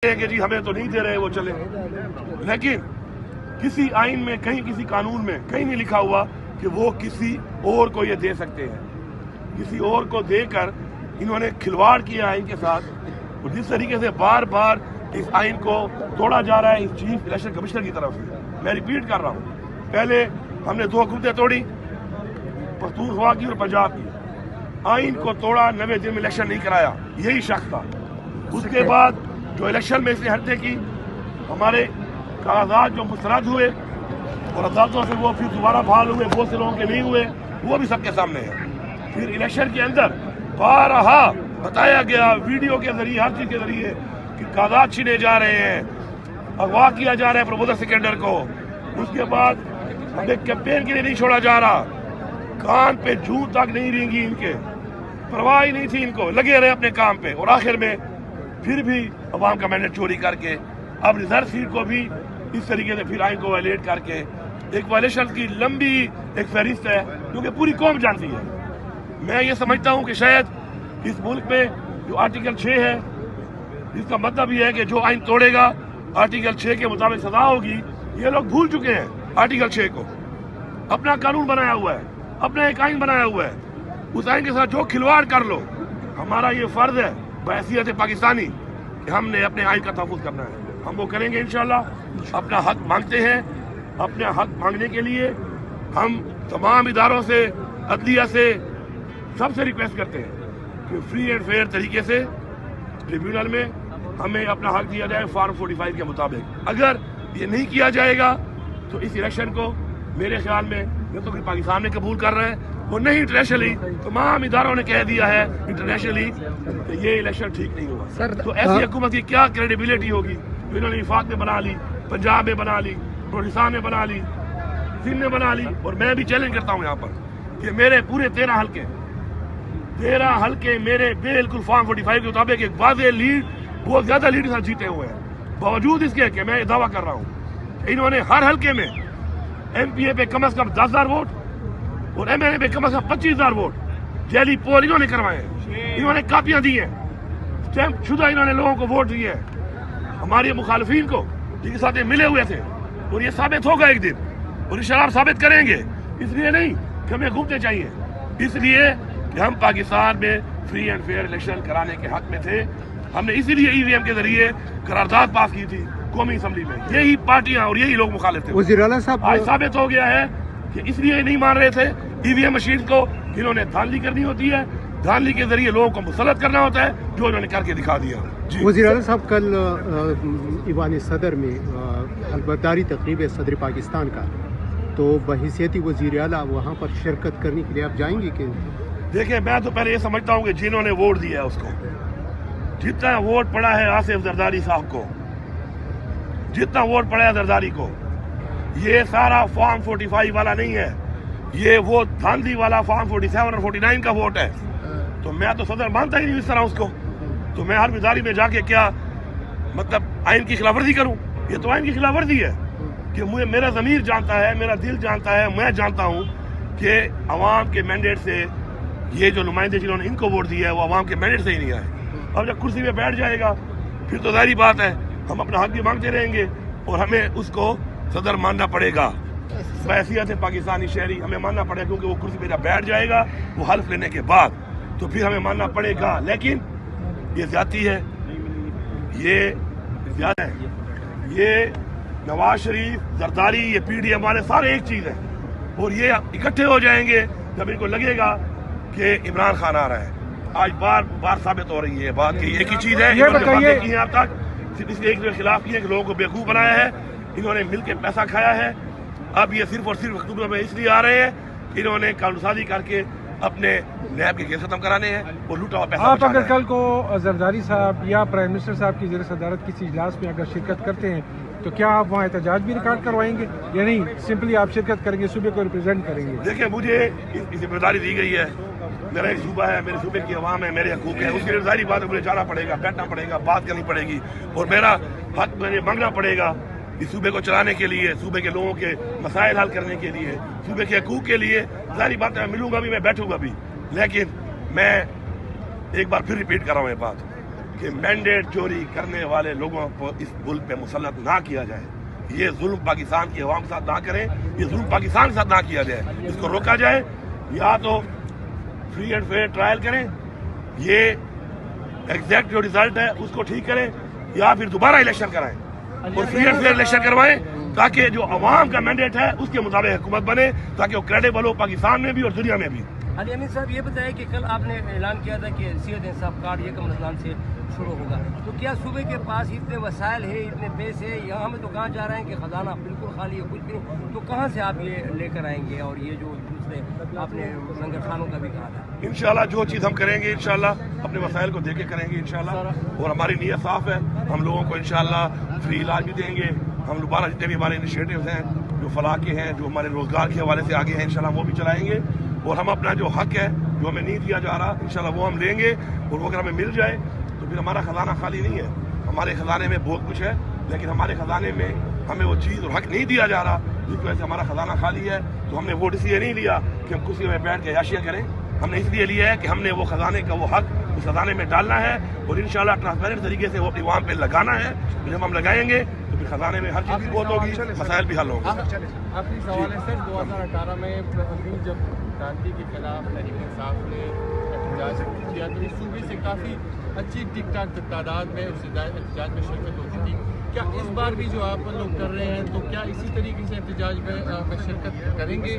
کہ جی ہمیں تو نہیں دے رہے وہ چلے، لیکن کسی آئین میں کہیں کسی قانون میں کہیں نہیں لکھا ہوا کہ وہ کسی اور کو یہ دے سکتے ہیں۔ کسی اور کو دے کر انہوں نے کھلواڑ کیا آئین کے ساتھ، اور جس طریقے سے بار بار اس آئین کو توڑا جا رہا ہے اس چیف الیکشن کمشنر کی طرف سے۔ میں ریپیٹ کر رہا ہوں، پہلے ہم نے 2 حکومتیں توڑی، پختونخوا کی اور پنجاب کی، آئین کو توڑا، 90 دن میں الیکشن نہیں کرایا، یہی شخص تھا۔ اس کے بعد جو الیکشن میں اس نے حرکتیں کی، ہمارے کاغذات جو مسترد ہوئے اور عدالتوں سے وہ پھر دوبارہ بحال ہوئے، بہت سے لوگوں کے نہیں ہوئے، وہ بھی سب کے سامنے ہے۔ پھر الیکشن کے اندر بارہا بتایا گیا ویڈیو کے ذریعے، ہر چیز کے ذریعے، کہ کاغذات چھینے جا رہے ہیں، اغوا کیا جا رہا ہے پروفیسر سکندر کو۔ اس کے بعد ہمیں کیمپین کے لیے نہیں چھوڑا جا رہا، کان پہ جوں تک نہیں رینگی ان کے، پرواہ ہی نہیں تھی ان کو، لگے رہے اپنے کام پہ، اور آخر میں پھر بھی عوام کا مینڈیٹ چوری کر کے اب ریزرو سیٹ کو بھی اس طریقے سے پھر آئین کو وائلیٹ کر کے ایک وائلیشن کی لمبی ایک فہرست ہے جو کہ پوری قوم جانتی ہے۔ میں یہ سمجھتا ہوں کہ شاید اس ملک میں جو آرٹیکل 6 ہے، جس کا مطلب یہ ہے کہ جو آئین توڑے گا آرٹیکل 6 کے مطابق سزا ہوگی، یہ لوگ بھول چکے ہیں آرٹیکل 6 کو۔ اپنا قانون بنایا ہوا ہے، اپنا ایک آئین بنایا ہوا ہے، اس آئین کے ساتھ جو کھلواڑ کر لو، ہمارا یہ فرض ہے بحیثیت پاکستانی کہ ہم نے اپنے آئین کا تحفظ کرنا ہے۔ ہم وہ کریں گے انشاءاللہ۔ اپنا حق مانگتے ہیں، اپنا حق مانگنے کے لیے ہم تمام اداروں سے، عدلیہ سے، سب سے ریکویسٹ کرتے ہیں کہ فری اینڈ فیئر طریقے سے ٹریبیونل میں ہمیں اپنا حق دیا جائے فارم 45 کے مطابق۔ اگر یہ نہیں کیا جائے گا تو اس الیکشن کو میرے خیال میں یہ تو کہ پاکستان میں قبول کر رہے ہیں، اور نہیں انٹرنیشنلی تمام اداروں نے کہہ دیا ہے انٹرنیشنلی کہ یہ الیکشن ٹھیک نہیں ہوگا۔ تو ایسی حکومت کی کیا کریڈیبلٹی ہوگی؟ انہوں نے وفاق میں بنا لی، پنجاب میں بنا لی، بلوچستان میں بنا لی، سندھ میں بنا لی، اور میں بھی چیلنج کرتا ہوں یہاں پر کہ میرے پورے 13 حلقے میرے بالکل فارم 45 کے مطابق ایک واضح لیڈ، بہت زیادہ لیڈ کے ساتھ جیتے ہوئے ہیں، باوجود اس کے کہ میں دعویٰ کر رہا ہوں انہوں نے ہر حلقے میں ایم پی اے پہ کم از کم 10,000 ووٹ اور ایم این اے پہ کم از کم 25,000 ووٹ جعلی پول انہوں نے کروائے ہیں، انہوں نے کاپیاں دی ہیں، اسٹیمپ شدہ انہوں نے لوگوں کو ووٹ دیے ہیں، ہمارے مخالفین کو جن کے ساتھ ملے ہوئے تھے، اور یہ ثابت ہوگا ایک دن، اور انشاءاللہ ہم ثابت کریں گے۔ اس لیے نہیں کہ ہمیں گھومتے چاہیے، اس لیے کہ ہم پاکستان میں فری اینڈ فیئر الیکشن کرانے کے حق میں تھے۔ ہم نے اسی لیے ای وی ایم کے ذریعے قرارداد پاس کی تھی قومی اسمبلی میں، یہی پارٹیاں اور یہی لوگ مخالف تھے۔ وزیر اعلیٰ صاحب آج ثابت ہو گیا ہے کہ اس لیے نہیں مان رہے تھے ای وی ایم مشین کو، جنہوں نے دھاندلی کرنی ہوتی ہے، دھاندلی کے ذریعے لوگوں کو مسلط کرنا ہوتا ہے، جو انہوں نے کر کے دکھا دیا۔ وزیر اعلیٰ صاحب کل ایوان صدر میں البرداری تقریب ہے صدر پاکستان کا، تو بحیثیت وزیر اعلیٰ وہاں پر شرکت کرنے کے لیے آپ جائیں گے کہ؟ دیکھیں، میں تو پہلے یہ سمجھتا ہوں کہ جنہوں نے ووٹ دیا ہے اس کو، جتنا ووٹ پڑا ہے آصف زرداری صاحب کو، جتنا ووٹ پڑا ہے زرداری کو، یہ سارا فارم 45 والا نہیں ہے، یہ وہ دھاندلی والا فارم 47 اور 49 کا ووٹ ہے۔ تو میں تو صدر مانتا ہی نہیں اس طرح اس کو، تو میں ہر مداری میں جا کے کیا مطلب آئین کی خلاف ورزی کروں؟ یہ تو آئین کی خلاف ورزی ہے کہ مجھے میرا ضمیر جانتا ہے، میرا دل جانتا ہے، میں جانتا ہوں کہ عوام کے مینڈیٹ سے یہ جو نمائندے جنہوں نے ان کو ووٹ دیا ہے وہ عوام کے مینڈیٹ سے ہی نہیں آئے۔ اب جب کرسی پہ بیٹھ جائے گا پھر تو ظاہری بات ہے ہم اپنا حق بھی مانگتے رہیں گے، اور ہمیں اس کو صدر ماننا پڑے گا، بحیثیت پاکستانی شہری ہمیں ماننا پڑے گا، کیونکہ وہ کرسی پہ جب بیٹھ جائے گا وہ حلف لینے کے بعد تو پھر ہمیں ماننا پڑے گا۔ لیکن یہ زیادتی ہے، یہ زیادہ ہے، یہ نواز شریف، زرداری، یہ پی ڈی ایم والے سارے ایک چیز ہے، اور یہ اکٹھے ہو جائیں گے جب ان کو لگے گا کہ عمران خان آ رہا ہے۔ آج بار بار ثابت ہو رہی ہے بات کہ ایک ہی چیز ہے، انہوں نے باتیں کی ہیں اب تک، صرف اس ایک کے خلاف کی ہے کہ لوگوں کو بیوقوف بنایا ہے، انہوں نے مل کے پیسہ کھایا ہے۔ اب یہ صرف اور صرف اکتوبر میں اس لیے آ رہے ہیں کہ انہوں نے قانون سازی کر کے اپنے نیب کے کیس ختم کرانے ہیں اور لوٹا ہوا پیسہ آپ اگر کل کو زرداری صاحب یا پرائم منسٹر صاحب کی زیر صدارت کسی اجلاس میں اگر شرکت کرتے ہیں تو کیا آپ وہاں احتجاج بھی ریکارڈ کروائیں گے یا نہیں سمپلی آپ شرکت کریں گے، صوبے کو ریپرزینٹ کریں گے؟ دیکھیں، مجھے اس ذمہ داری دی گئی ہے، میرا ایک صوبہ ہے، میرے صوبے کی عوام ہے، میرے حقوق ہے، اس کے لیے ظاہری بات ہے مجھے جانا پڑے گا، بیٹھنا پڑے گا، بات کرنی پڑے گی، اور میرا حق مجھے مانگنا پڑے گا اس صوبے کو چلانے کے لیے، صوبے کے لوگوں کے مسائل حل کرنے کے لیے، صوبے کے حقوق کے لیے۔ ظاہری بات ہے میں ملوں گا بھی، میں بیٹھوں گا بھی، لیکن میں ایک بار پھر ریپیٹ کر رہا ہوں یہ بات کہ مینڈیٹ چوری کرنے والے لوگوں کو اس ملک پہ مسلط نہ کیا جائے. یہ ظلم پاکستان کی عوام کے ساتھ نہ کریں, یہ ظلم پاکستان کے ساتھ نہ کیا جائے. اس کو روکا جائے. یا تو فری اینڈ فیئر ٹرائل کریں, یہ ایگزیکٹ جو ریزلٹ ہے اس کو ٹھیک کریں, یا پھر دوبارہ الیکشن کرائیں اور فری اینڈ فیئر الیکشن کروائیں, تاکہ جو عوام کا مینڈیٹ ہے اس کے مطابق حکومت بنے, تاکہ وہ کریڈیبل ہو پاکستان میں بھی اور دنیا میں بھی. علی امین صاحب یہ بتائیں کہ کل آپ نے اعلان کیا تھا کہ صحت انصاف کارڈ یہ کم از کم سے شروع ہوگا, تو کیا صوبے کے پاس اتنے وسائل ہے, اتنے پیسے ہیں؟ یہاں ہمیں تو کہاں جا رہے ہیں کہ خزانہ بالکل خالی ہے, کچھ بھی نہیں, تو کہاں سے آپ یہ لے کر آئیں گے؟ اور یہ جو دوسرے آپ نے لنگر خانوں کا بھی کہا تھا, انشاءاللہ جو چیز ہم کریں گے انشاءاللہ اپنے وسائل کو دے کے کریں گے انشاءاللہ, اور ہماری نیت صاف ہے. ہم لوگوں کو انشاءاللہ فری علاج بھی دیں گے. ہم دوبارہ جتنے بھی ہمارے انیشیٹوز ہیں جو فلاح کے ہیں, جو ہمارے روزگار کے حوالے سے آگے ہیں, انشاءاللہ وہ بھی چلائیں گے. اور ہم اپنا جو حق ہے جو ہمیں نہیں دیا جا رہا انشاءاللہ وہ ہم لیں گے, اور وہ اگر ہمیں مل جائے تو پھر ہمارا خزانہ خالی نہیں ہے. ہمارے خزانے میں بہت کچھ ہے, لیکن ہمارے خزانے میں ہمیں وہ چیز اور حق نہیں دیا جا رہا, جس کی وجہ سے ہمارا خزانہ خالی ہے. تو ہم نے ووٹ اس لیے نہیں لیا کہ ہم کرسی میں بیٹھ کے عیاشیاں کریں, ہم نے اس لیے لیا ہے کہ ہم نے وہ خزانے کا وہ حق اس خزانے میں ڈالنا ہے, اور انشاءاللہ ٹرانسپیرنٹ طریقے سے وہ اپنی عوام پہ لگانا ہے. جب ہم لگائیں گے تو پھر خزانے میں ہر چیز بھی بہت ہوگی, مسائل بھی حل ہوں گے. آخری سوال ہے سر, 2018 میں جب کرانتی کے خلاف تحریک انصاف نے احتجاج کیا تو اس صوبے سے کافی اچھی ٹھیک ٹھاک تعداد میں اس احتجاج میں شرکت ہوتی تھی. کیا اس بار بھی جو آپ لوگ کر رہے ہیں تو کیا اسی طریقے سے احتجاج میں شرکت کریں گے؟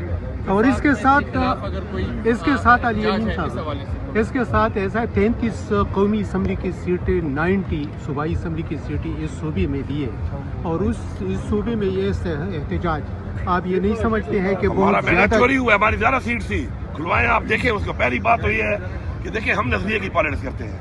اور اس کے ساتھ اگر کوئی اس کے ساتھ علی امین اس صاحب حوالے سے اس کے ساتھ ایسا 33 قومی اسمبلی کی سیٹیں 90 صوبائی اسمبلی کی سیٹیں اس صوبے میں بھی ہے, اور اس صوبے میں یہ احتجاج آپ یہ نہیں سمجھتے ہیں کہ ہمارا بہت مینڈیٹ زیادہ چوری ہوا ہے, ہماری زیادہ سیٹ تھی کھلوائیں. آپ دیکھیں اس کو, پہلی بات تو یہ ہے کہ دیکھیں ہم نظریے کی پالیٹکس کرتے ہیں,